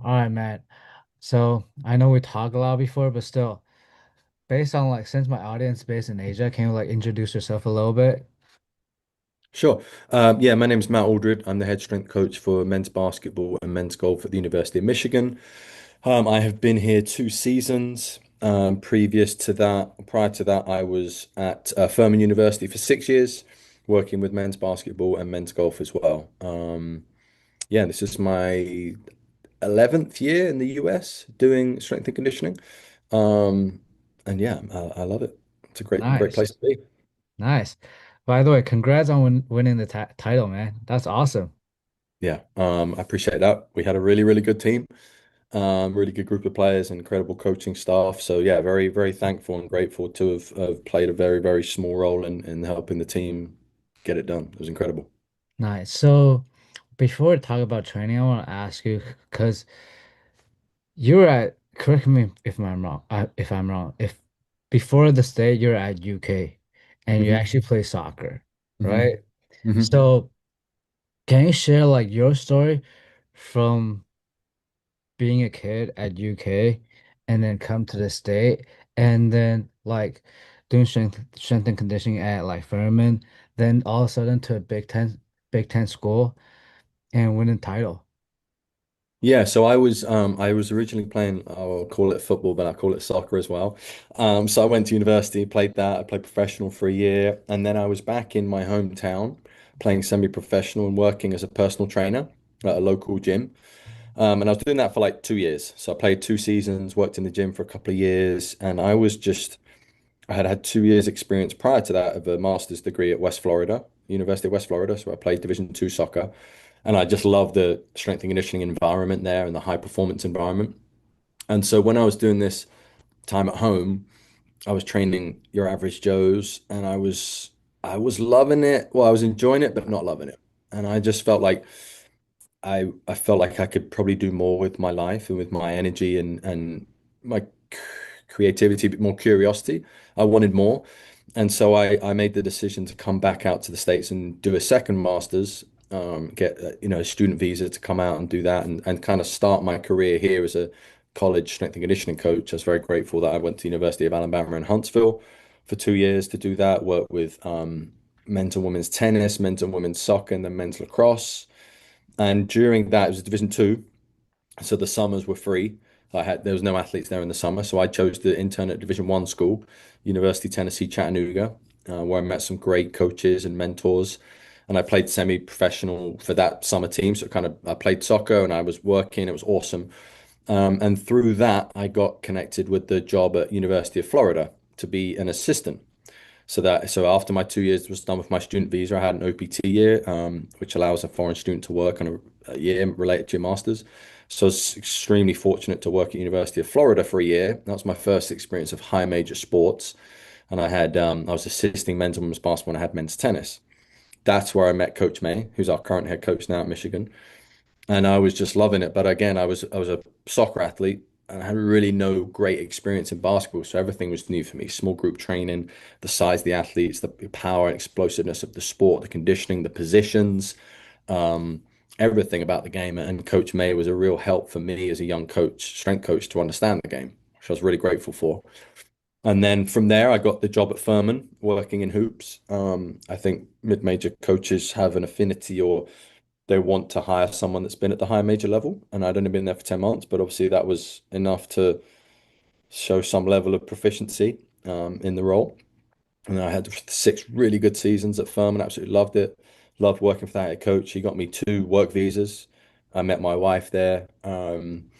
All right, man. So I know we talked a lot before, but still, based on like since my audience is based in Asia, can you like introduce yourself a little bit? Sure. Yeah, my name's Matt Aldred. I'm the head strength coach for men's basketball and men's golf at the University of Michigan. I have been here 2 seasons. Prior to that, I was at Furman University for 6 years, working with men's basketball and men's golf as well. Yeah, this is my 11th year in the US doing strength and conditioning. Um, and yeah, I love it. It's a great place Nice, to be. nice. By the way, congrats on winning the title, man. That's awesome. Yeah, I appreciate that. We had a really good team, really good group of players, and incredible coaching staff. So yeah, very thankful and grateful to have played a very small role in helping the team get it done. It was incredible. Nice. So before we talk about training, I want to ask you because you're at, correct me if I'm wrong, if before the state you're at UK and you hmm actually play soccer, hmm right? hmm So can you share like your story from being a kid at UK and then come to the state and then like doing strength and conditioning at like Furman, then all of a sudden to a Big Ten school and winning title. Yeah, so I was originally playing, I'll call it football, but I call it soccer as well. So I went to university, played that, I played professional for a year, and then I was back in my hometown playing semi-professional and working as a personal trainer at a local gym. And I was doing that for like 2 years. So I played 2 seasons, worked in the gym for a couple of years, and I had had 2 years experience prior to that of a master's degree at West Florida, University of West Florida. So I played Division two soccer, and I just love the strength and conditioning environment there and the high performance environment. And so when I was doing this time at home, I was training your average Joes, and I was loving it. Well, I was enjoying it, but not loving it. And I just felt like I felt like I could probably do more with my life and with my energy and my creativity, a bit more curiosity. I wanted more. And so I made the decision to come back out to the States and do a second master's, get a student visa to come out and do that and kind of start my career here as a college strength and conditioning coach. I was very grateful that I went to the University of Alabama in Huntsville for 2 years to do that, work with men's and women's tennis, men's and women's soccer, and then men's lacrosse. And during that, it was Division two, so the summers were free. There was no athletes there in the summer, so I chose to intern at Division one school, University of Tennessee Chattanooga, where I met some great coaches and mentors. And I played semi-professional for that summer team. So I played soccer and I was working. It was awesome. And through that, I got connected with the job at University of Florida to be an assistant. So after my 2 years was done with my student visa, I had an OPT year, which allows a foreign student to work on a year related to your master's. So I was extremely fortunate to work at University of Florida for a year. That was my first experience of high major sports, and I was assisting men's and women's basketball, and I had men's tennis. That's where I met Coach May, who's our current head coach now at Michigan, and I was just loving it. But again, I was a soccer athlete and I had really no great experience in basketball, so everything was new for me. Small group training, the size of the athletes, the power and explosiveness of the sport, the conditioning, the positions, um, everything about the game. And Coach May was a real help for me as a young coach, strength coach, to understand the game, which I was really grateful for. And then from there, I got the job at Furman working in hoops. I think mid-major coaches have an affinity or they want to hire someone that's been at the high major level. And I'd only been there for 10 months, but obviously that was enough to show some level of proficiency in the role. And I had 6 really good seasons at Furman, absolutely loved it. Loved working for that head coach. He got me 2 work visas. I met my wife there. And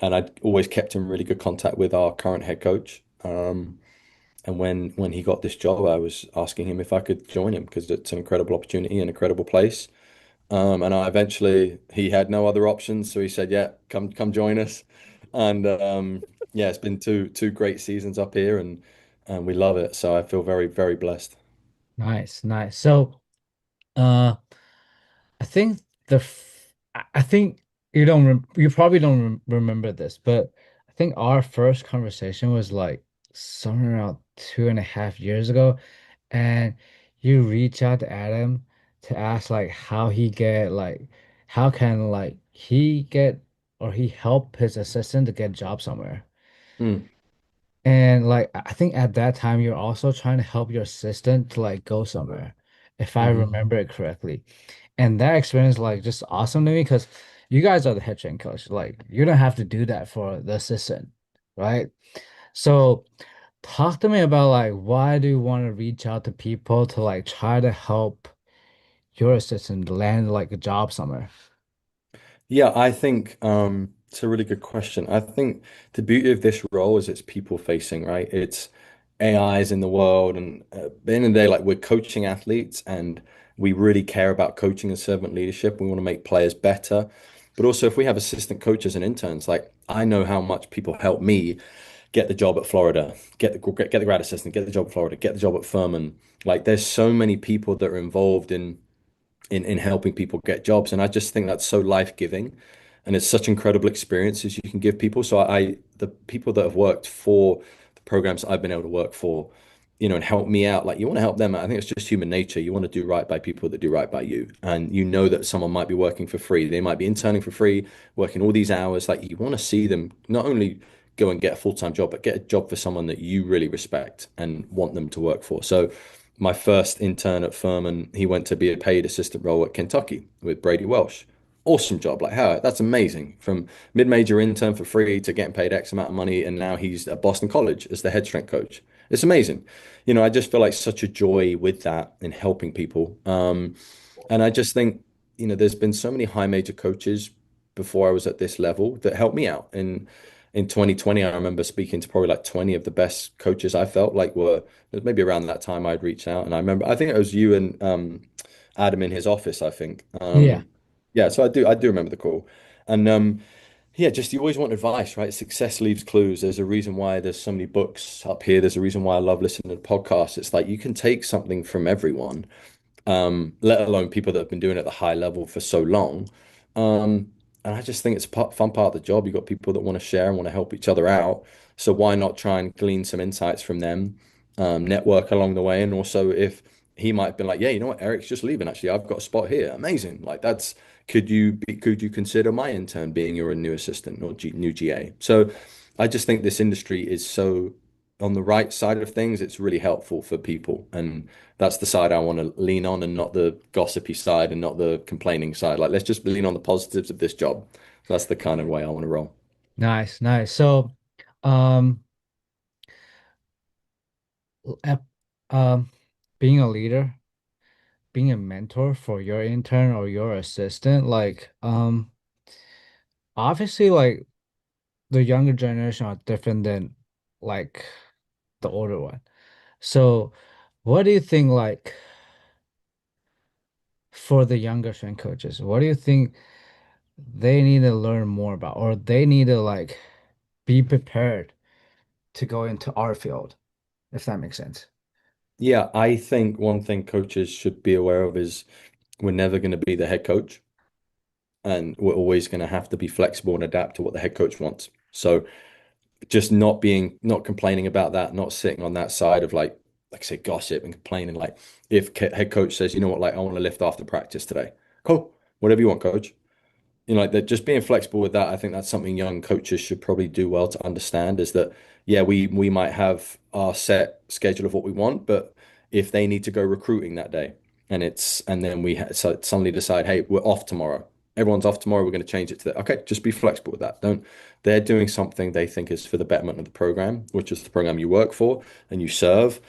I'd always kept in really good contact with our current head coach. And when he got this job, I was asking him if I could join him because it's an incredible opportunity, an incredible place. And I eventually he had no other options, so he said, "Yeah, come join us." And yeah, it's been two great seasons up here, and we love it. So I feel very blessed. Nice, nice. So, uh, I think I think you probably don't remember this, but I think our first conversation was like somewhere around 2.5 years ago, and you reach out to Adam to ask like how can like he get or he helped his assistant to get a job somewhere. Mm, And like I think at that time you're also trying to help your assistant to like go somewhere, if I hmm. remember it correctly. And that experience like just awesome to me because you guys are the head train coach. Like you don't have to do that for the assistant, right? So talk to me about like why do you want to reach out to people to like try to help your assistant land like a job somewhere? Yeah, I think it's a really good question. I think the beauty of this role is it's people facing, right? It's AIs in the world, and at the end of the day, like we're coaching athletes, and we really care about coaching and servant leadership. We want to make players better, but also if we have assistant coaches and interns, like I know how much people help me get the job at Florida, get the grad assistant, get the job at Florida, get the job at Furman. Like there's so many people that are involved in helping people get jobs. And I just think that's so life-giving and it's such incredible experiences you can give people. So the people that have worked for the programs I've been able to work for, and help me out, like you want to help them. I think it's just human nature. You want to do right by people that do right by you. And you know that someone might be working for free. They might be interning for free, working all these hours. Like you want to see them not only go and get a full-time job, but get a job for someone that you really respect and want them to work for. So my first intern at Furman, he went to be a paid assistant role at Kentucky with Brady Welsh. Awesome job. Like, how that's amazing. From mid-major intern for free to getting paid X amount of money, and now he's at Boston College as the head strength coach. It's amazing. I just feel like such a joy with that in helping people. And I just think, there's been so many high major coaches before I was at this level that helped me out. And in 2020, I remember speaking to probably like 20 of the best coaches I felt like were, it was maybe around that time I'd reached out. And I think it was you and Adam in his office, I think. Yeah. Yeah, so I do remember the call. And yeah, just you always want advice, right? Success leaves clues. There's a reason why there's so many books up here. There's a reason why I love listening to podcasts. It's like you can take something from everyone, let alone people that have been doing it at the high level for so long. And I just think it's a fun part of the job. You've got people that want to share and want to help each other out. So why not try and glean some insights from them, network along the way. And also if he might have been like, yeah, you know what, Eric's just leaving. Actually, I've got a spot here. Amazing. Like could you consider my intern being your new assistant or new GA? So I just think this industry is so on the right side of things. It's really helpful for people. And that's the side I want to lean on and not the gossipy side and not the complaining side. Like, let's just lean on the positives of this job. That's the kind of way I want to roll. Nice, nice. So, um, ep- um, being a leader, being a mentor for your intern or your assistant, like, obviously, like the younger generation are different than like the older one. So, what do you think, like, for the younger strength coaches, what do you think they need to learn more about, or they need to like be prepared to go into our field, if that makes sense? Yeah, I think one thing coaches should be aware of is we're never going to be the head coach, and we're always going to have to be flexible and adapt to what the head coach wants. So just not complaining about that, not sitting on that side of like I say, gossip and complaining. Like if head coach says, you know what, like I want to lift after practice today. Cool, whatever you want, coach. Like that, just being flexible with that. I think that's something young coaches should probably do well to understand is that, yeah, we might have our set schedule of what we want, but if they need to go recruiting that day and then so suddenly decide, hey, we're off tomorrow. Everyone's off tomorrow. We're going to change it to that. Okay, just be flexible with that. They're doing something they think is for the betterment of the program, which is the program you work for and you serve.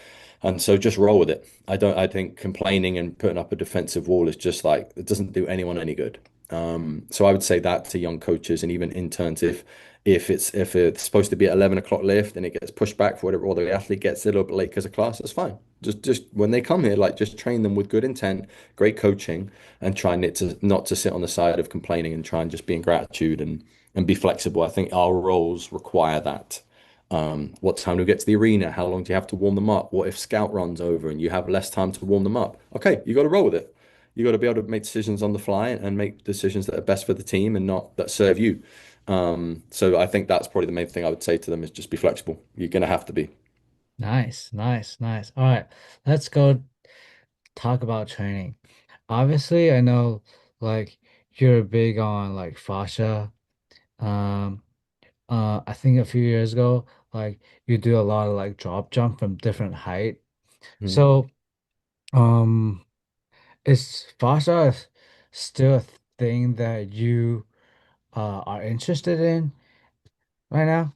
And so just roll with it. I think complaining and putting up a defensive wall is just like, it doesn't do anyone any good. So I would say that to young coaches and even interns, if it's supposed to be at 11 o'clock lift and it gets pushed back for whatever, or the athlete gets a little bit late because of class, that's fine. Just when they come here, like just train them with good intent, great coaching, and try not to sit on the side of complaining and try and just be in gratitude and be flexible. I think our roles require that. What time do we get to the arena? How long do you have to warm them up? What if scout runs over and you have less time to warm them up? Okay, you got to roll with it. You got to be able to make decisions on the fly and make decisions that are best for the team and not that serve you. So I think that's probably the main thing I would say to them is just be flexible. You're going to have to be. Nice, nice, nice. All right, let's go talk about training. Obviously, I know like you're big on like fascia Um, I think a few years ago, like you do a lot of like drop jump from different height. Mhm. So, um, is fascia still a thing that you are interested in right now?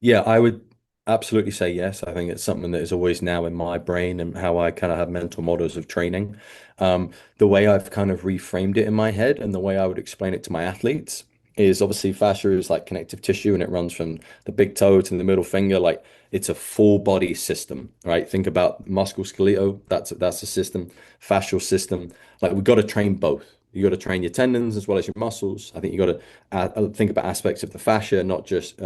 Yeah, I would absolutely say yes. I think it's something that is always now in my brain and how I kind of have mental models of training. The way I've kind of reframed it in my head and the way I would explain it to my athletes is obviously fascia is like connective tissue and it runs from the big toe to the middle finger. Like it's a full body system, right? Think about musculoskeletal, that's a system, fascial system. Like we've got to train both. You got to train your tendons as well as your muscles. I think you got to think about aspects of the fascia, not just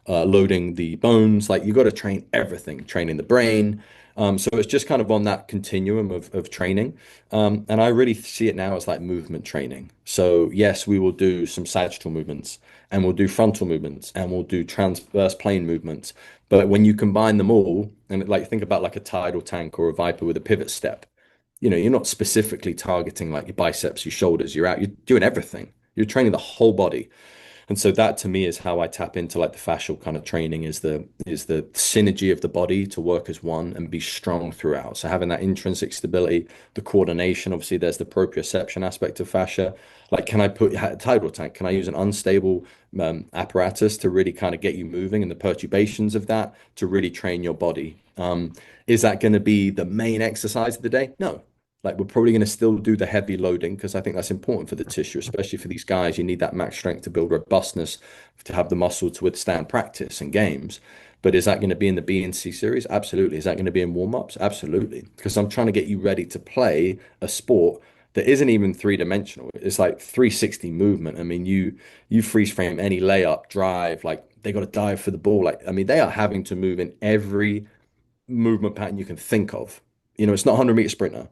loading the bones. Like you got to train everything, training the brain. So it's just kind of on that continuum of training. And I really see it now as like movement training. So yes, we will do some sagittal movements and we'll do frontal movements and we'll do transverse plane movements. But when you combine them all, and like think about like a tidal tank or a viper with a pivot step, you're not specifically targeting like your biceps, your shoulders, you're doing everything. You're training the whole body. And so that to me is how I tap into like the fascial kind of training is the synergy of the body to work as one and be strong throughout. So having that intrinsic stability, the coordination, obviously there's the proprioception aspect of fascia. Like, can I put a tidal tank? Can I use an unstable apparatus to really kind of get you moving and the perturbations of that to really train your body? Is that going to be the main exercise of the day? No, like we're probably going to still do the heavy loading because I think that's important for the tissue, especially for these guys. You need that max strength to build robustness, to have the muscle to withstand practice and games. But is that going to be in the B and C series? Absolutely. Is that going to be in warm-ups? Absolutely. Because I'm trying to get you ready to play a sport that isn't even three-dimensional. It's like 360 movement. I mean, you freeze frame any layup, drive, like they got to dive for the ball. Like, I mean, they are having to move in every movement pattern you can think of. It's not a 100-meter sprinter.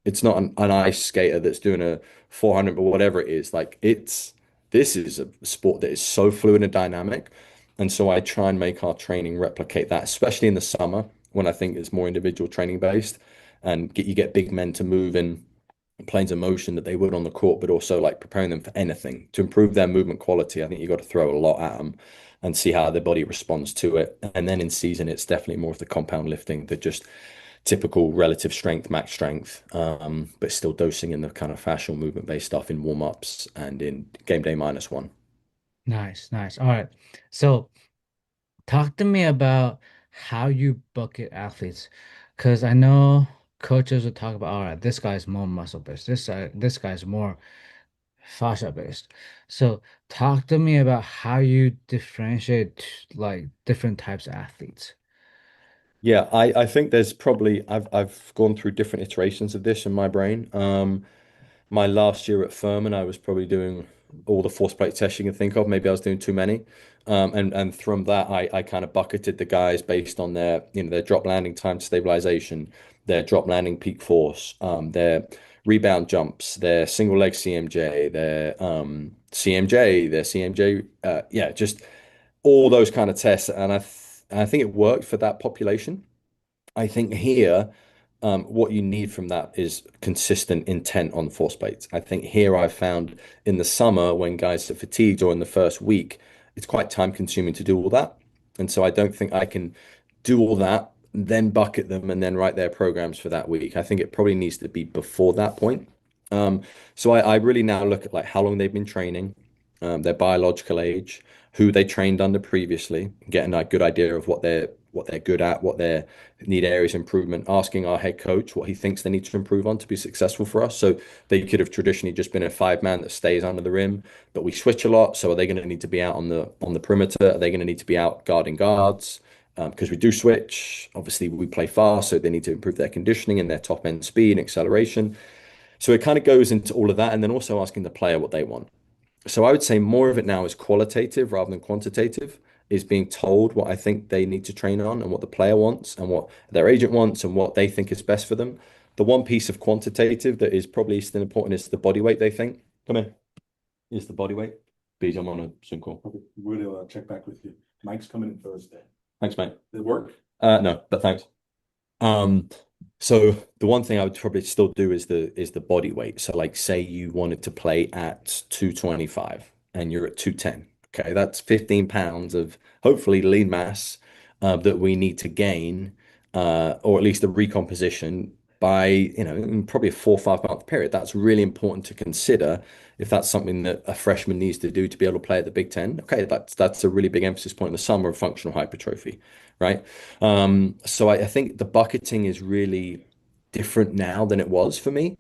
It's not an ice skater that's doing a 400 or whatever it is. Like this is a sport that is so fluid and dynamic. And so I try and make our training replicate that, especially in the summer when I think it's more individual training based and you get big men to move in planes of motion that they would on the court, but also like preparing them for anything to improve their movement quality. I think you got to throw a lot at them and see how their body responds to it. And then in season, it's definitely more of the compound lifting that just typical relative strength, max strength, but still dosing in the kind of fascial movement based stuff in warm ups and in game day -1. Nice, nice. All right. So talk to me about how you bucket athletes, because I know coaches will talk about, all right, this guy's more muscle based, this guy's more fascia based. So talk to me about how you differentiate like different types of athletes. Yeah, I think there's probably I've gone through different iterations of this in my brain. My last year at Furman, I was probably doing all the force plate tests you can think of. Maybe I was doing too many. And from that, I kind of bucketed the guys based on their drop landing time to stabilization, their drop landing peak force, their rebound jumps, their single leg CMJ, their CMJ, yeah, just all those kind of tests. And I think it worked for that population. I think here, what you need from that is consistent intent on force plates. I think here I've found in the summer when guys are fatigued or in the first week, it's quite time consuming to do all that. And so I don't think I can do all that, then bucket them and then write their programs for that week. I think it probably needs to be before that point. So I really now look at like how long they've been training, their biological age, who they trained under previously, getting a good idea of what they're good at, what they need areas of improvement, asking our head coach what he thinks they need to improve on to be successful for us. So they could have traditionally just been a five-man that stays under the rim, but we switch a lot. So are they going to need to be out on the perimeter? Are they going to need to be out guarding guards? Because we do switch. Obviously, we play fast, so they need to improve their conditioning and their top end speed and acceleration. So it kind of goes into all of that, and then also asking the player what they want. So I would say more of it now is qualitative rather than quantitative, is being told what I think they need to train on and what the player wants and what their agent wants and what they think is best for them. The one piece of quantitative that is probably still important is the body weight they think. Come in. Is the body weight. Bees, I'm on a Zoom call. Okay, we're gonna check back with you. Mike's coming in Thursday. Thanks, mate. Did it work? No, but thanks. Um, so the one thing I would probably still do is the body weight. So like say you wanted to play at 225. and you're at 210. Okay, that's 15 pounds of hopefully lean mass that we need to gain, or at least a recomposition by, in probably a 4 or 5 month period. That's really important to consider if that's something that a freshman needs to do to be able to play at the Big Ten. Okay, that's a really big emphasis point in the summer of functional hypertrophy, right? So I think the bucketing is really different now than it was for me.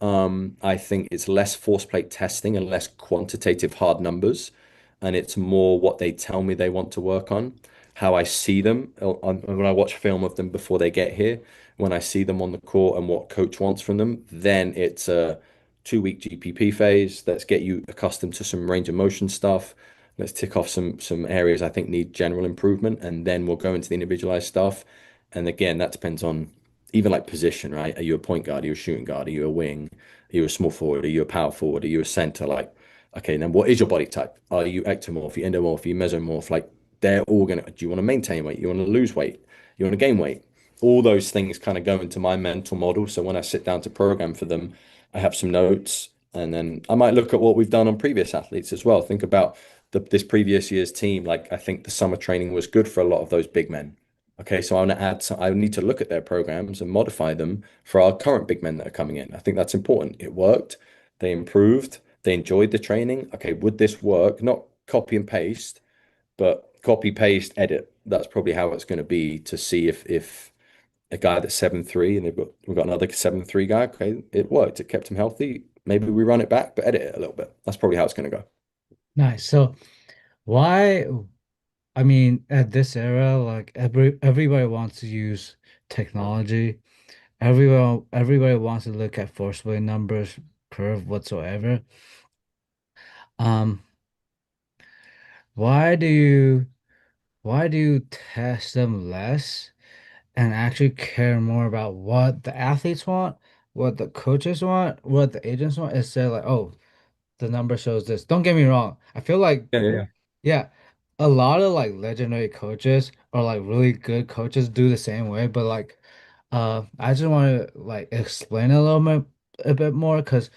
I think it's less force plate testing and less quantitative hard numbers, and it's more what they tell me they want to work on, how I see them when I watch film of them before they get here, when I see them on the court and what coach wants from them. Then it's a 2 week GPP phase. Let's get you accustomed to some range of motion stuff. Let's tick off some areas I think need general improvement, and then we'll go into the individualized stuff. And again, that depends on even like position, right? Are you a point guard? Are you a shooting guard? Are you a wing? Are you a small forward? Are you a power forward? Are you a center? Like, okay, then what is your body type? Are you ectomorph? Are you endomorph? Are you mesomorph? Like, they're all gonna. Do you want to maintain weight? You want to lose weight? You want to gain weight? All those things kind of go into my mental model. So when I sit down to program for them, I have some notes, and then I might look at what we've done on previous athletes as well. Think about this previous year's team. Like, I think the summer training was good for a lot of those big men. Okay, so I want to add some, I need to look at their programs and modify them for our current big men that are coming in. I think that's important. It worked, they improved, they enjoyed the training. Okay, would this work? Not copy and paste, but copy, paste, edit. That's probably how it's going to be to see if a guy that's 7'3" and we've got another 7'3" guy. Okay, it worked. It kept him healthy. Maybe we run it back, but edit it a little bit. That's probably how it's going to go. Nice. So why, I mean, at this era, like everybody wants to use technology. Everybody wants to look at force weight numbers, curve whatsoever. Um, why do you why do you test them less and actually care more about what the athletes want, what the coaches want, what the agents want, instead of like, oh, the number shows this. Don't get me wrong. I feel like, Yeah, yeah, yeah, a lot of like legendary coaches or like really good coaches do the same way, but like I just want to like explain a bit more because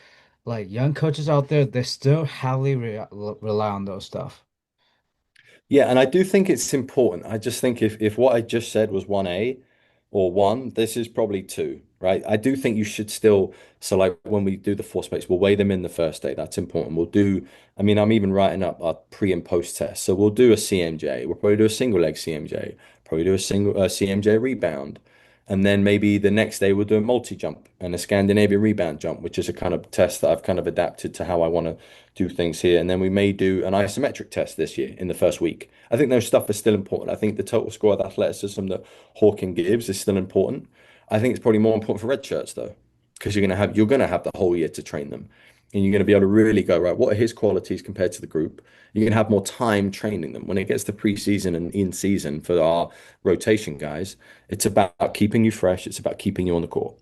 like young coaches out there, they still heavily rely on those stuff. yeah, and I do think it's important. I just think if what I just said was 1A or one, this is probably two, right? I do think you should still, so like when we do the four space, we'll weigh them in the first day. That's important. We'll do, I mean, I'm even writing up our pre and post test. So we'll do a CMJ. We'll probably do a single leg CMJ, probably do a single CMJ rebound. And then maybe the next day we'll do a multi jump and a Scandinavian rebound jump, which is a kind of test that I've kind of adapted to how I want to do things here. And then we may do an isometric test this year in the first week. I think those stuff is still important. I think the total score of athleticism that Hawking gives is still important. I think it's probably more important for red shirts though, because you're gonna have the whole year to train them. And you're going to be able to really go, right, what are his qualities compared to the group? You're going to have more time training them. When it gets to preseason and in season for our rotation guys, it's about keeping you fresh. It's about keeping you on the court.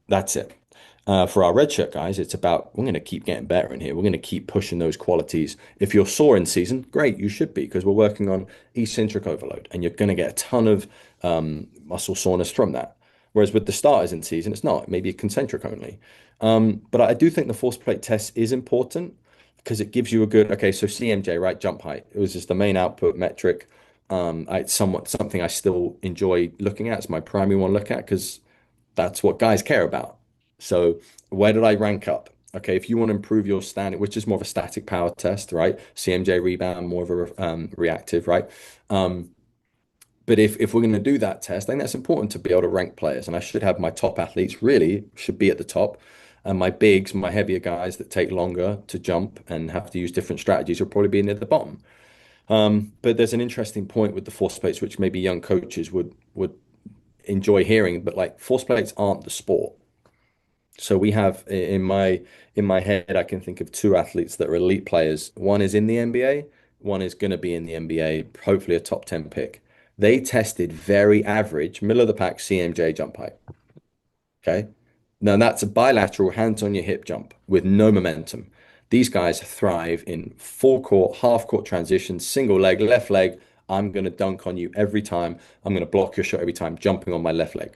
That's it. For our redshirt guys, it's about we're going to keep getting better in here. We're going to keep pushing those qualities. If you're sore in season, great, you should be because we're working on eccentric overload, and you're going to get a ton of muscle soreness from that. Whereas with the starters in season, it's not. Maybe concentric only. But I do think the force plate test is important because it gives you a good. Okay, so CMJ, right, jump height. It was just the main output metric. It's somewhat something I still enjoy looking at. It's my primary one to look at because that's what guys care about. So where did I rank up? Okay, if you want to improve your standing, which is more of a static power test, right? CMJ rebound, more of a reactive, right? Um, but if we're going to do that test, I think that's important to be able to rank players. And I should have my top athletes really should be at the top. And my bigs, my heavier guys that take longer to jump and have to use different strategies will probably be near the bottom. But there's an interesting point with the force plates, which maybe young coaches would enjoy hearing, but like force plates aren't the sport. So we have in my head, I can think of two athletes that are elite players. One is in the NBA, one is going to be in the NBA, hopefully a top 10 pick. They tested very average, middle of the pack CMJ jump height. Okay. Now that's a bilateral hands on your hip jump with no momentum. These guys thrive in full court, half court transitions, single leg, left leg. I'm going to dunk on you every time. I'm going to block your shot every time, jumping on my left leg.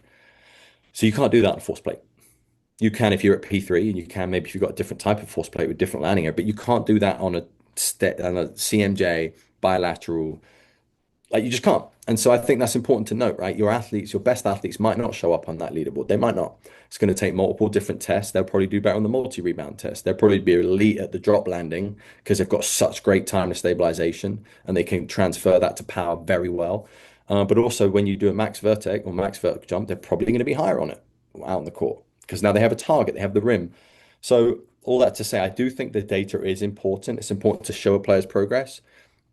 So you can't do that on force plate. You can if you're at P3, and you can maybe if you've got a different type of force plate with different landing area, but you can't do that on a CMJ, bilateral. Like you just can't. And so I think that's important to note, right? Your athletes, your best athletes might not show up on that leaderboard. They might not. It's going to take multiple different tests. They'll probably do better on the multi-rebound test. They'll probably be elite at the drop landing because they've got such great time to stabilization and they can transfer that to power very well. But also when you do a max vertex or max vert jump, they're probably going to be higher on it out on the court because now they have a target, they have the rim. So all that to say, I do think the data is important. It's important to show a player's progress,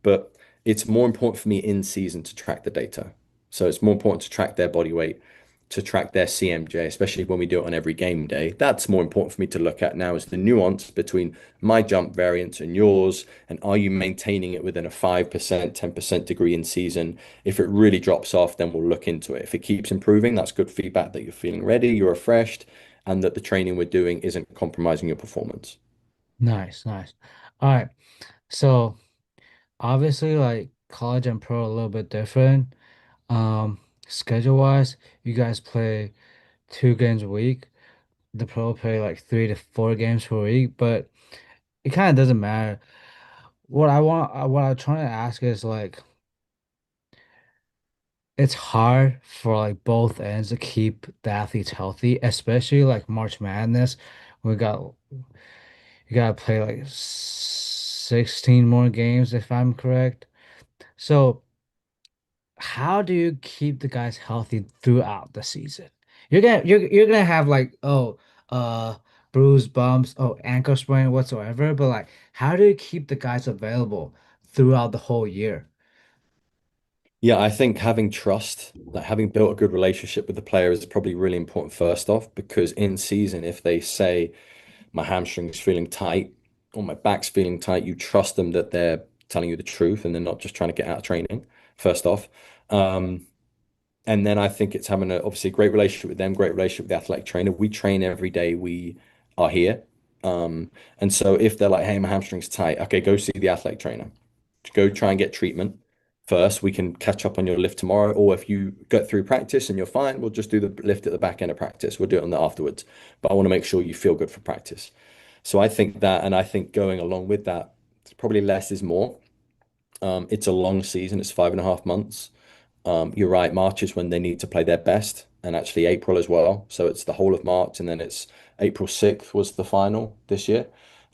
but it's more important for me in season to track the data. So it's more important to track their body weight, to track their CMJ, especially when we do it on every game day. That's more important for me to look at now is the nuance between my jump variance and yours, and are you maintaining it within a 5%, 10% degree in season? If it really drops off, then we'll look into it. If it keeps improving, that's good feedback that you're feeling ready, you're refreshed, and that the training we're doing isn't compromising your performance. Nice, nice. All right. So obviously like college and pro are a little bit different. Schedule wise, you guys play 2 games a week. The pro play like 3 to 4 games per week, but it kind of doesn't matter. What I'm trying to ask is like, it's hard for like both ends to keep the athletes healthy, especially like March Madness. We got You gotta play like 16 more games if I'm correct. So how do you keep the guys healthy throughout the season? You're gonna have like uh bruise bumps, ankle sprain whatsoever, but like how do you keep the guys available throughout the whole year? Yeah, I think having trust, like having built a good relationship with the player is probably really important first off, because in season, if they say my hamstring's feeling tight or my back's feeling tight, you trust them that they're telling you the truth and they're not just trying to get out of training, first off. Um, and then I think it's having obviously a great relationship with them, great relationship with the athletic trainer. We train every day we are here. And so if they're like, hey, my hamstring's tight, okay, go see the athletic trainer. Go try and get treatment first. We can catch up on your lift tomorrow. Or if you get through practice and you're fine, we'll just do the lift at the back end of practice. We'll do it on the afterwards. But I want to make sure you feel good for practice. So I think that, and I think going along with that, it's probably less is more. It's a long season. It's 5.5 months. You're right. March is when they need to play their best, and actually April as well. So it's the whole of March, and then it's April 6th was the final this year.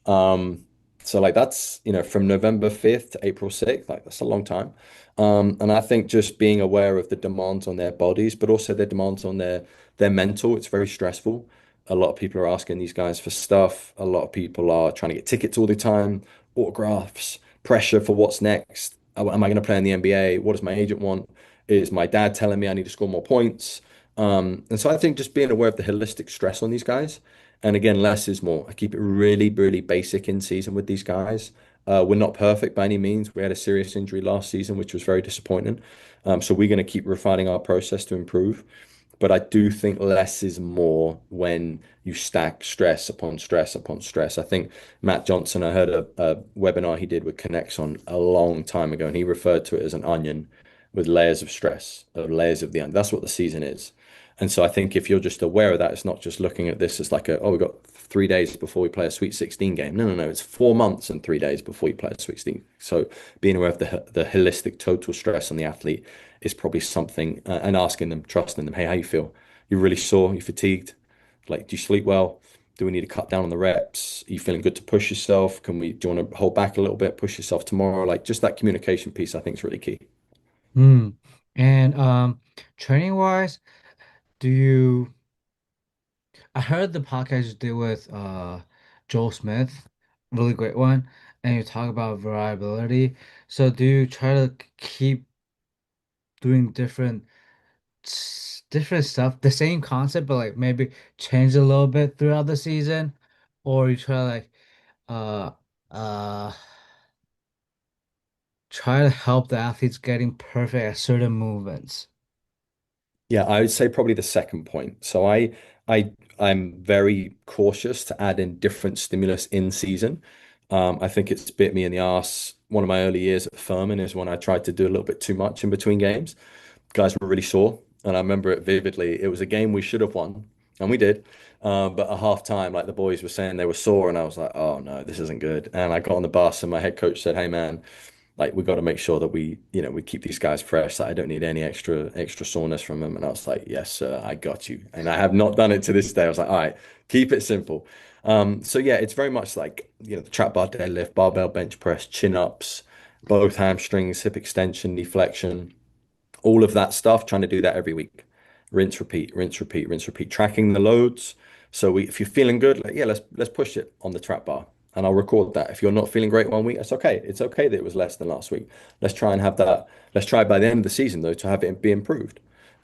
Um, so like that's, from November 5th to April 6th, like that's a long time. And I think just being aware of the demands on their bodies, but also their demands on their mental, it's very stressful. A lot of people are asking these guys for stuff. A lot of people are trying to get tickets all the time, autographs, pressure for what's next. Am I going to play in the NBA? What does my agent want? Is my dad telling me I need to score more points? And so I think just being aware of the holistic stress on these guys. And again, less is more. I keep it really, really basic in season with these guys. We're not perfect by any means. We had a serious injury last season, which was very disappointing. So we're going to keep refining our process to improve. But I do think less is more when you stack stress upon stress upon stress. I think Matt Johnson, I heard a webinar he did with Connects on a long time ago, and he referred to it as an onion with layers of stress, or layers of the onion. That's what the season is. And so I think if you're just aware of that, it's not just looking at this as like we've got 3 days before we play a Sweet 16 game. No, no, no. It's 4 months and 3 days before you play a Sweet 16. So being aware of the holistic total stress on the athlete is probably something, and asking them, trusting them, hey, how you feel? You really sore? You fatigued? Like, do you sleep well? Do we need to cut down on the reps? Are you feeling good to push yourself? Do you want to hold back a little bit, push yourself tomorrow? Like just that communication piece, I think is really key. Hmm. And training wise, do you I heard the podcast you did with Joel Smith, really great one, and you talk about variability. So do you try to keep doing different stuff, the same concept, but like maybe change it a little bit throughout the season, or you uh uh try to help the athletes getting perfect at certain movements? Yeah, I would say probably the second point. So I'm very cautious to add in different stimulus in season. I think it's bit me in the ass. One of my early years at Furman is when I tried to do a little bit too much in between games. Guys were really sore, and I remember it vividly. It was a game we should have won. And we did. But at half time, like the boys were saying they were sore, and I was like, oh no, this isn't good. And I got on the bus, and my head coach said, hey man, like we got to make sure that we keep these guys fresh. That I don't need any extra soreness from them. And I was like, yes, sir, I got you. And I have not done it to this day. I was like, all right, keep it simple. So yeah, it's very much like, the trap bar deadlift, barbell bench press, chin ups, both hamstrings, hip extension, knee flexion, all of that stuff, trying to do that every week. Rinse, repeat, rinse, repeat, rinse, repeat, tracking the loads. So if you're feeling good, like, yeah, let's push it on the trap bar. And I'll record that. If you're not feeling great one week, that's okay. It's okay that it was less than last week. Let's try and have that. Let's try by the end of the season though to have it be improved.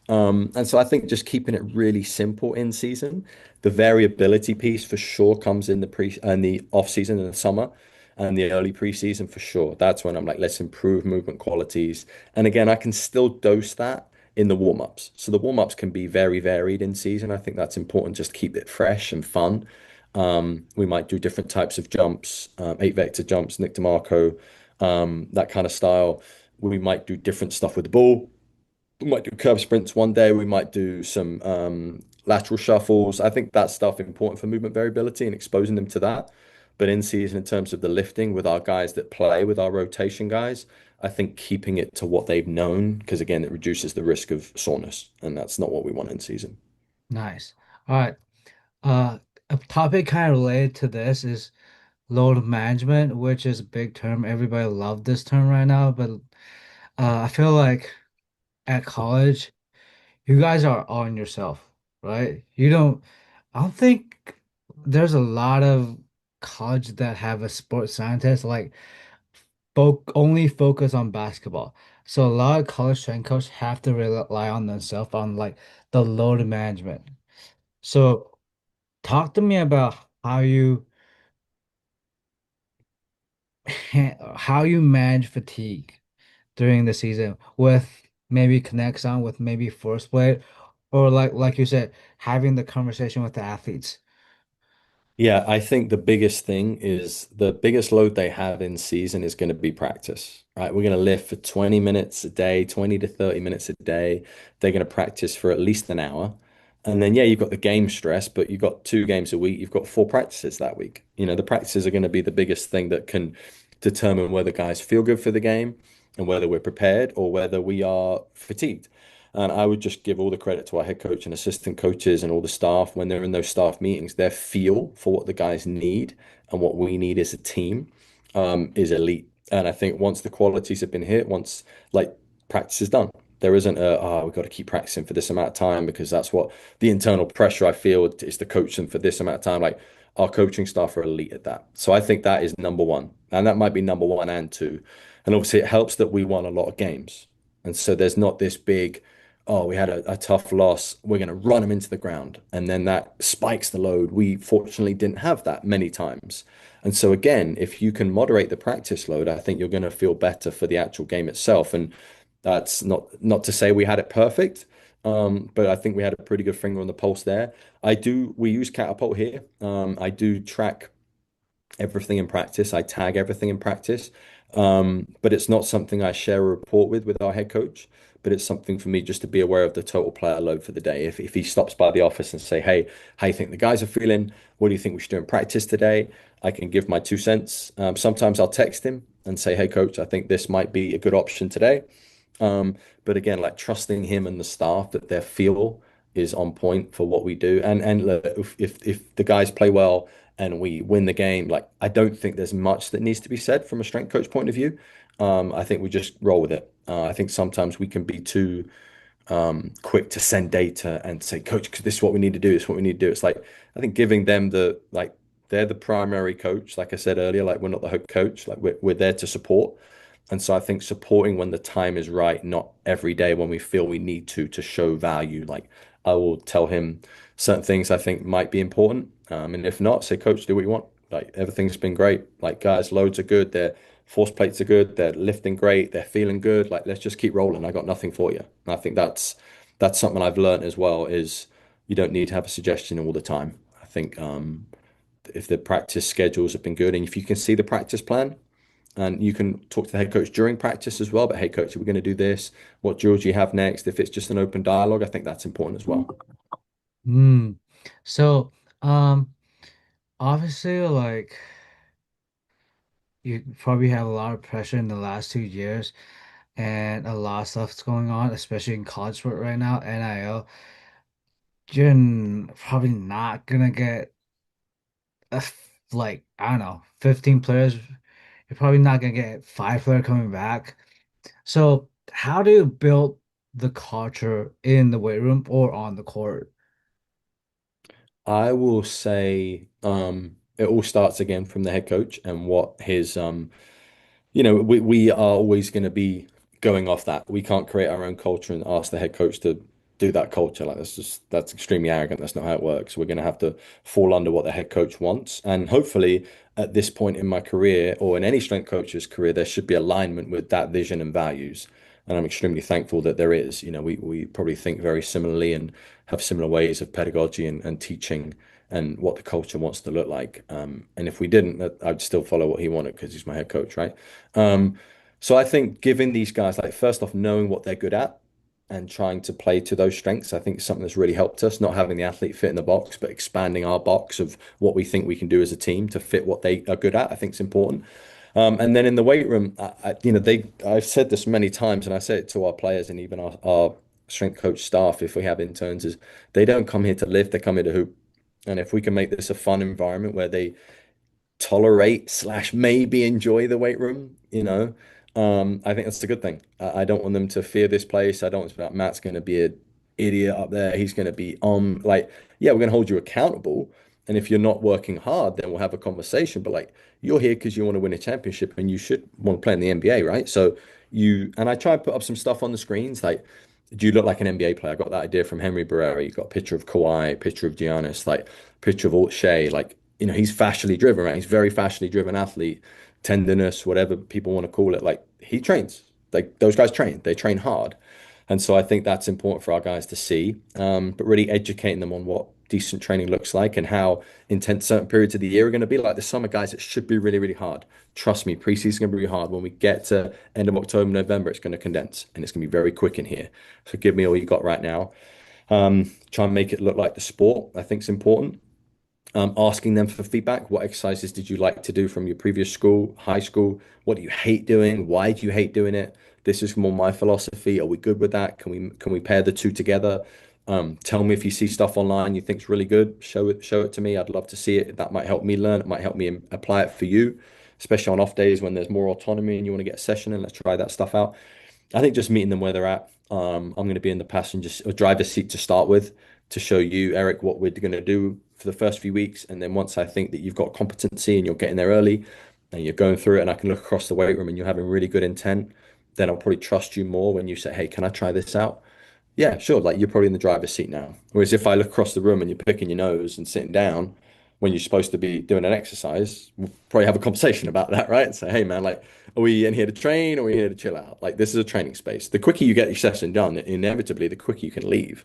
And so I think just keeping it really simple in season. The variability piece for sure comes in the pre and the off season in the summer and the early preseason for sure. That's when I'm like, let's improve movement qualities. And again, I can still dose that in the warm-ups. So the warm-ups can be very varied in season. I think that's important just to keep it fresh and fun. We might do different types of jumps, eight vector jumps, Nick DeMarco, that kind of style. We might do different stuff with the ball. We might do curve sprints one day. We might do some lateral shuffles. I think that stuff important for movement variability and exposing them to that. But in season, in terms of the lifting with our guys that play, with our rotation guys, I think keeping it to what they've known, because again, it reduces the risk of soreness, and that's not what we want in season. Nice. All right. Uh, a topic kind of related to this is load management, which is a big term. Everybody love this term right now, but I feel like at college, you guys are on yourself, right? I don't think there's a lot of college that have a sports scientist like fo only focus on basketball. So a lot of college strength coaches have to rely on themselves on like the load management. So talk to me about how you manage fatigue during the season with maybe connects on with maybe first plate or like you said, having the conversation with the athletes. Yeah, I think the biggest thing is the biggest load they have in season is going to be practice, right? We're going to lift for 20 minutes a day, 20 to 30 minutes a day. They're going to practice for at least an hour. And then, yeah, you've got the game stress, but you've got 2 games a week. You've got 4 practices that week. The practices are going to be the biggest thing that can determine whether guys feel good for the game and whether we're prepared or whether we are fatigued. And I would just give all the credit to our head coach and assistant coaches and all the staff when they're in those staff meetings. Their feel for what the guys need and what we need as a team is elite. And I think once the qualities have been hit, once like practice is done, there isn't we've got to keep practicing for this amount of time because that's what the internal pressure I feel is to coach them for this amount of time. Like our coaching staff are elite at that. So I think that is number one. And that might be number one and two. And obviously it helps that we won a lot of games. And so there's not this big, oh, we had a tough loss. We're going to run them into the ground. And then that spikes the load. We fortunately didn't have that many times. And so, again, if you can moderate the practice load, I think you're going to feel better for the actual game itself. And that's not to say we had it perfect, but I think we had a pretty good finger on the pulse there. We use Catapult here. I do track everything in practice. I tag everything in practice. But it's not something I share a report with our head coach, but it's something for me just to be aware of the total player load for the day. If he stops by the office and say, hey, how you think the guys are feeling? What do you think we should do in practice today? I can give my 2 cents. Sometimes I'll text him and say, hey, coach, I think this might be a good option today. Um, but again, like trusting him and the staff that their feel is on point for what we do. And look, if the guys play well and we win the game, like I don't think there's much that needs to be said from a strength coach point of view. I think we just roll with it. I think sometimes we can be too quick to send data and say, coach, this is what we need to do. This is what we need to do. It's like I think giving them they're the primary coach. Like I said earlier, like we're not the head coach. Like we're there to support. And so I think supporting when the time is right, not every day when we feel we need to show value. Like I will tell him certain things I think might be important. And if not, say, coach, do what you want. Like everything's been great. Like guys, loads are good. Their force plates are good. They're lifting great. They're feeling good. Like let's just keep rolling. I got nothing for you. And I think that's something I've learned as well is you don't need to have a suggestion all the time. I think if the practice schedules have been good and if you can see the practice plan, and you can talk to the head coach during practice as well. But hey, coach, we're going to do this. What drills do you have next? If it's just an open dialogue, I think that's important as well. Hmm. So, um, obviously, like you probably have a lot of pressure in the last 2 years, and a lot of stuff's going on, especially in college sport right now, NIL. You're probably not gonna get like I don't know, 15 players. You're probably not gonna get five players coming back. So, how do you build the culture in the weight room or on the court? I will say it all starts again from the head coach and what his we are always going to be going off that. We can't create our own culture and ask the head coach to do that culture. Like that's extremely arrogant. That's not how it works. We're going to have to fall under what the head coach wants. And hopefully at this point in my career or in any strength coach's career, there should be alignment with that vision and values. And I'm extremely thankful that there is. We probably think very similarly and have similar ways of pedagogy and teaching and what the culture wants to look like. And if we didn't, I'd still follow what he wanted because he's my head coach, right? Um, so I think giving these guys, like, first off, knowing what they're good at and trying to play to those strengths, I think is something that's really helped us, not having the athlete fit in the box, but expanding our box of what we think we can do as a team to fit what they are good at, I think is important. And then in the weight room, I've said this many times, and I say it to our players and even our strength coach staff, if we have interns, is they don't come here to lift, they come here to hoop. And if we can make this a fun environment where they tolerate slash maybe enjoy the weight room, I think that's a good thing. I don't want them to fear this place. I don't want to be like, Matt's going to be an idiot up there. He's going to be like, yeah, we're going to hold you accountable. And if you're not working hard, then we'll have a conversation. But like, you're here because you want to win a championship and you should want to play in the NBA, right? So and I try and put up some stuff on the screens like, do you look like an NBA player? I got that idea from Henry Barrera. You got a picture of Kawhi, picture of Giannis, like picture of Alt Shea. Like, he's fascially driven, right? He's very fascially driven athlete, tenderness, whatever people want to call it. Like he trains. Like those guys train. They train hard. And so I think that's important for our guys to see. But really educating them on what decent training looks like and how intense certain periods of the year are going to be. Like the summer, guys, it should be really, really hard. Trust me, preseason's going to be really hard. When we get to end of October, November, it's going to condense and it's going to be very quick in here. So give me all you got right now. Try and make it look like the sport. I think is important. Asking them for feedback. What exercises did you like to do from your previous school, high school? What do you hate doing? Why do you hate doing it? This is more my philosophy. Are we good with that? Can we pair the two together? Tell me if you see stuff online you think's really good. Show it to me. I'd love to see it. That might help me learn. It might help me apply it for you, especially on off days when there's more autonomy and you want to get a session and let's try that stuff out. I think just meeting them where they're at. I'm going to be in the passenger or driver's seat to start with to show you, Eric, what we're going to do for the first few weeks. And then once I think that you've got competency and you're getting there early and you're going through it and I can look across the weight room and you're having really good intent, then I'll probably trust you more when you say, hey, can I try this out? Yeah, sure. Like you're probably in the driver's seat now. Whereas if I look across the room and you're picking your nose and sitting down when you're supposed to be doing an exercise, we'll probably have a conversation about that, right? And say, hey man, like, are we in here to train or are we here to chill out? Like this is a training space. The quicker you get your session done, inevitably the quicker you can leave.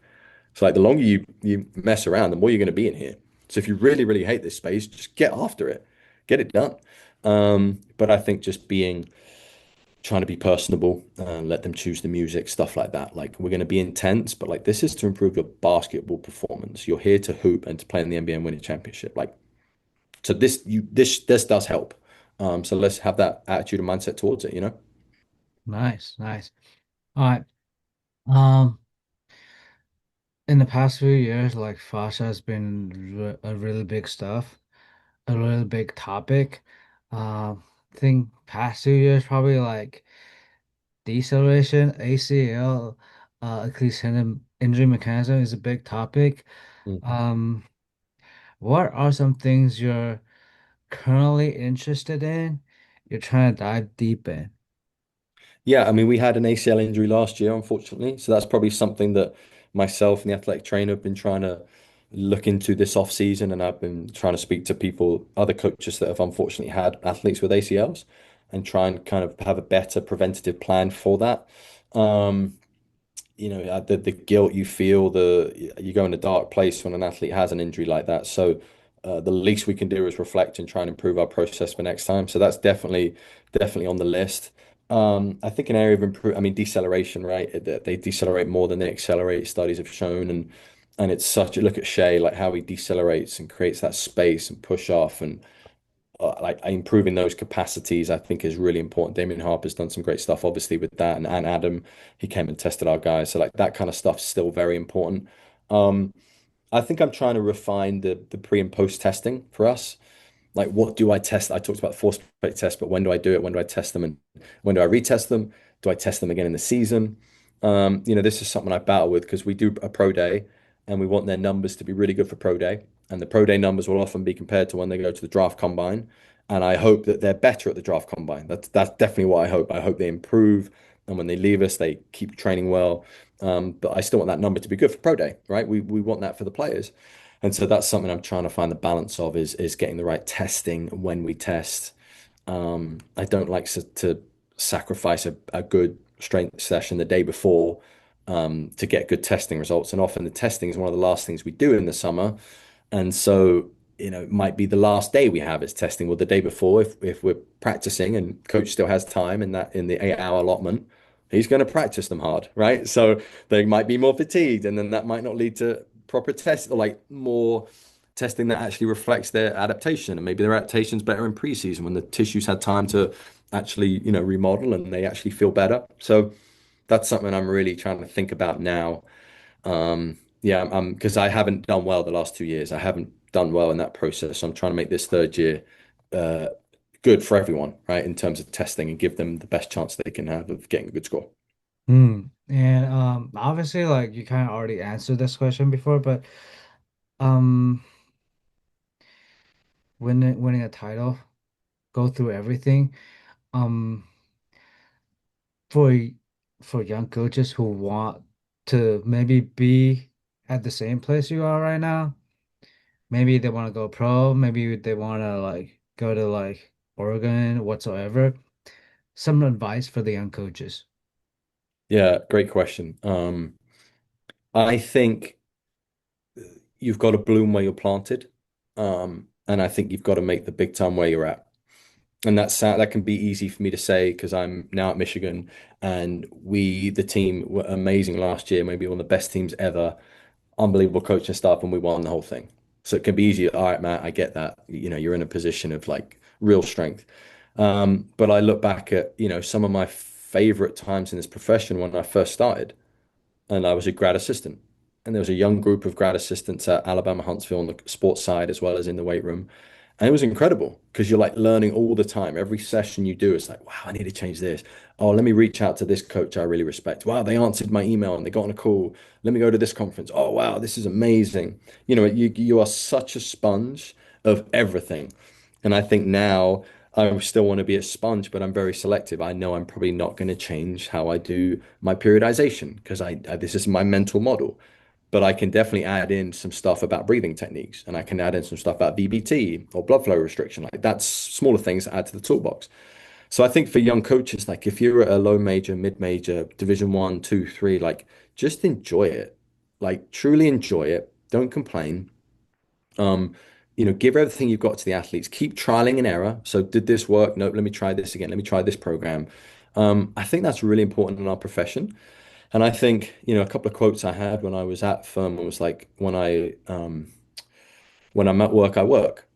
So like the longer you mess around, the more you're going to be in here. So if you really, really hate this space, just get after it. Get it done. But I think just trying to be personable and let them choose the music, stuff like that. Like we're going to be intense, but like this is to improve your basketball performance. You're here to hoop and to play in the NBA and win a championship. Like so this does help. So let's have that attitude and mindset towards it, you know? Nice, nice. All right. Um, in the past few years, like fascia has been a really big stuff, a really big topic. I think past 2 years probably like deceleration, ACL, Achilles tendon injury mechanism is a big topic. Mhm. Um, what are some things you're currently interested in? You're trying to dive deep in. Yeah, I mean, we had an ACL injury last year, unfortunately. So that's probably something that myself and the athletic trainer have been trying to look into this off season. And I've been trying to speak to people, other coaches that have unfortunately had athletes with ACLs and try and kind of have a better preventative plan for that. Um, the guilt you feel, you go in a dark place when an athlete has an injury like that. So the least we can do is reflect and try and improve our process for next time. So that's definitely on the list. I think an area of improve, I mean, deceleration, right? They decelerate more than they accelerate, studies have shown, and And it's such a look at Shea, like how he decelerates and creates that space and push off and like improving those capacities, I think is really important. Damien Harper's done some great stuff, obviously, with that, and Adam, he came and tested our guys, so like that kind of stuff's still very important. Um, I think I'm trying to refine the pre and post testing for us. Like, what do I test? I talked about the force plate test, but when do I do it? When do I test them? And when do I retest them? Do I test them again in the season? This is something I battle with because we do a pro day and we want their numbers to be really good for pro day. And the pro day numbers will often be compared to when they go to the draft combine. And I hope that they're better at the draft combine. That's definitely what I hope. I hope they improve. And when they leave us, they keep training well. But I still want that number to be good for pro day, right? We want that for the players. And so that's something I'm trying to find the balance of is getting the right testing when we test. I don't like to sacrifice a good strength session the day before to get good testing results. And often the testing is one of the last things we do in the summer. And so, it might be the last day we have is testing. Well, the day before, if we're practicing and coach still has time in the 8 hour allotment, he's going to practice them hard, right? So they might be more fatigued, and then that might not lead to proper tests or like more testing that actually reflects their adaptation. And maybe their adaptation's better in preseason when the tissues had time to actually, remodel and they actually feel better. So that's something I'm really trying to think about now. Yeah, because I haven't done well the last 2 years. I haven't done well in that process. So I'm trying to make this third year uh, good for everyone, right, in terms of testing and give them the best chance they can have of getting a good score. And obviously like you kind of already answered this question before, but um winning a title, go through everything. Um for for young coaches who want to maybe be at the same place you are right now, maybe they want to go pro, maybe they want to like go to like Oregon, whatsoever. Some advice for the young coaches. Yeah, great question. I think you've got to bloom where you're planted. And I think you've got to make the big time where you're at. And that can be easy for me to say because I'm now at Michigan and the team were amazing last year, maybe one of the best teams ever, unbelievable coaching staff, and we won the whole thing. So it can be easy. All right, Matt, I get that. You're in a position of like real strength. But I look back at, some of my favorite times in this profession when I first started and I was a grad assistant. And there was a young group of grad assistants at Alabama Huntsville on the sports side as well as in the weight room. And it was incredible because you're like learning all the time. Every session you do, it's like, wow, I need to change this. Oh, let me reach out to this coach I really respect. Wow, they answered my email and they got on a call. Let me go to this conference. Oh, wow, this is amazing. You are such a sponge of everything. And I think now I still want to be a sponge, but I'm very selective. I know I'm probably not going to change how I do my periodization because this is my mental model. But I can definitely add in some stuff about breathing techniques, and I can add in some stuff about VBT or blood flow restriction. Like that's smaller things to add to the toolbox. So I think for young coaches, like if you're at a low major, mid major, division one, two, three, like just enjoy it. Like truly enjoy it. Don't complain. Um, give everything you've got to the athletes. Keep trialing and error. So did this work? Nope, let me try this again. Let me try this program. I think that's really important in our profession. And I think, a couple of quotes I had when I was at Firma was like, when I'm at work, I work.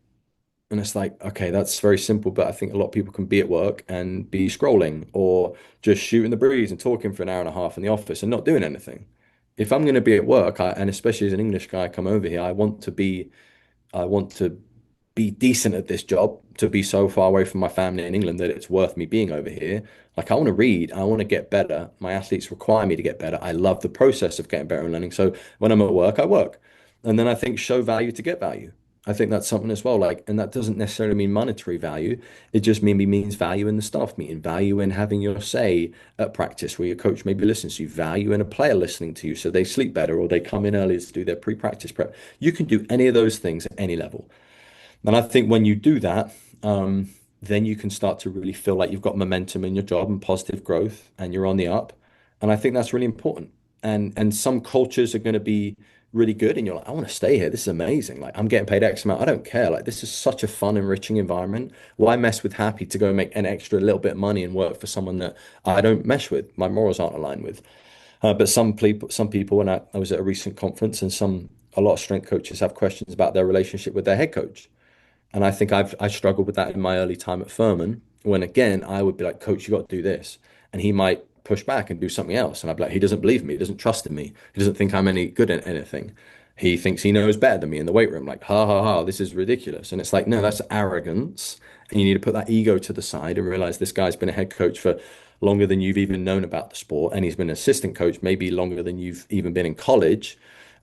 And it's like, okay, that's very simple, but I think a lot of people can be at work and be scrolling or just shooting the breeze and talking for an hour and a half in the office and not doing anything. If I'm going to be at work, and especially as an English guy, come over here, I want to be decent at this job, to be so far away from my family in England that it's worth me being over here. Like I want to read, I want to get better. My athletes require me to get better. I love the process of getting better and learning. So when I'm at work, I work. And then I think show value to get value. I think that's something as well. Like, and that doesn't necessarily mean monetary value. It just maybe means value in the staff meeting, value in having your say at practice where your coach maybe listens to you, value in a player listening to you so they sleep better or they come in early to do their pre-practice prep. You can do any of those things at any level. And I think when you do that, then you can start to really feel like you've got momentum in your job and positive growth and you're on the up. And I think that's really important. And some cultures are going to be really good and you're like, I want to stay here. This is amazing. Like I'm getting paid X amount. I don't care. Like this is such a fun, enriching environment. Why mess with happy to go make an extra little bit of money and work for someone that I don't mesh with, my morals aren't aligned with. But some people, when I was at a recent conference, and a lot of strength coaches have questions about their relationship with their head coach. And I think I struggled with that in my early time at Furman, when again I would be like, Coach, you got to do this, and he might push back and do something else, and I'd be like, he doesn't believe me, he doesn't trust in me, he doesn't think I'm any good at anything. He thinks he knows better than me in the weight room. Like, ha ha ha, this is ridiculous. And it's like, no, that's arrogance. And you need to put that ego to the side and realize this guy's been a head coach for longer than you've even known about the sport, and he's been an assistant coach maybe longer than you've even been in college,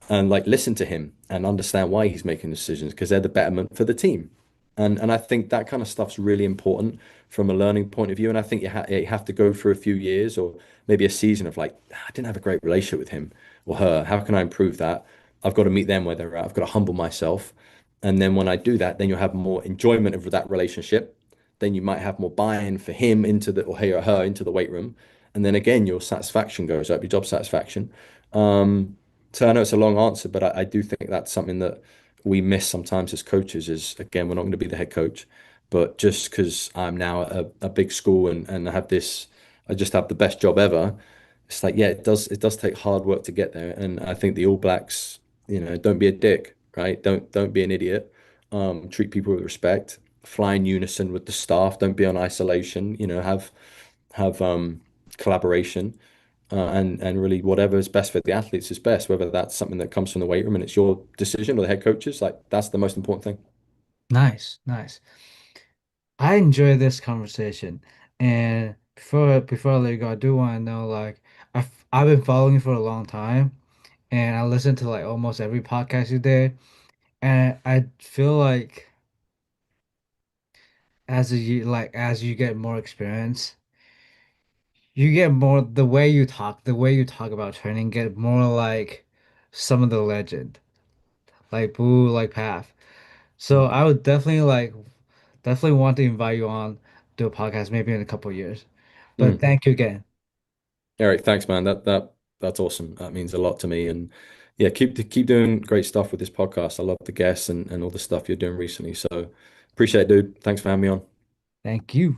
and like listen to him and understand why he's making decisions because they're the betterment for the team. And I think that kind of stuff's really important from a learning point of view. And I think you have to go through a few years or maybe a season of like, "Ah, I didn't have a great relationship with him or her. How can I improve that? I've got to meet them where they're at. I've got to humble myself. And then when I do that, then you'll have more enjoyment of that relationship. Then you might have more buy-in for him into the or he or her into the weight room. And then again, your satisfaction goes up, your job satisfaction. So I know it's a long answer, but I do think that's something that we miss sometimes as coaches is again, we're not going to be the head coach, but just because I'm now at a big school and I have this, I just have the best job ever. It's like, yeah, it does take hard work to get there. And I think the All Blacks, don't be a dick, right? Don't be an idiot. Treat people with respect, fly in unison with the staff, don't be on isolation, have collaboration and really whatever is best for the athletes is best, whether that's something that comes from the weight room and it's your decision or the head coaches, like that's the most important thing. Nice, nice. I enjoy this conversation. And before I let you go, I do want to know like I've been following you for a long time and I listen to like almost every podcast you did. And I feel like as you get more experience, you get more the way you talk about training get more like some of the legend, like Boo, like Path. So Mm. I would definitely want to invite you on to a podcast maybe in a couple of years. But Mm. thank you again. Eric, thanks, man. That's awesome. That means a lot to me. And yeah, keep doing great stuff with this podcast. I love the guests and all the stuff you're doing recently. So appreciate it, dude. Thanks for having me on. Thank you.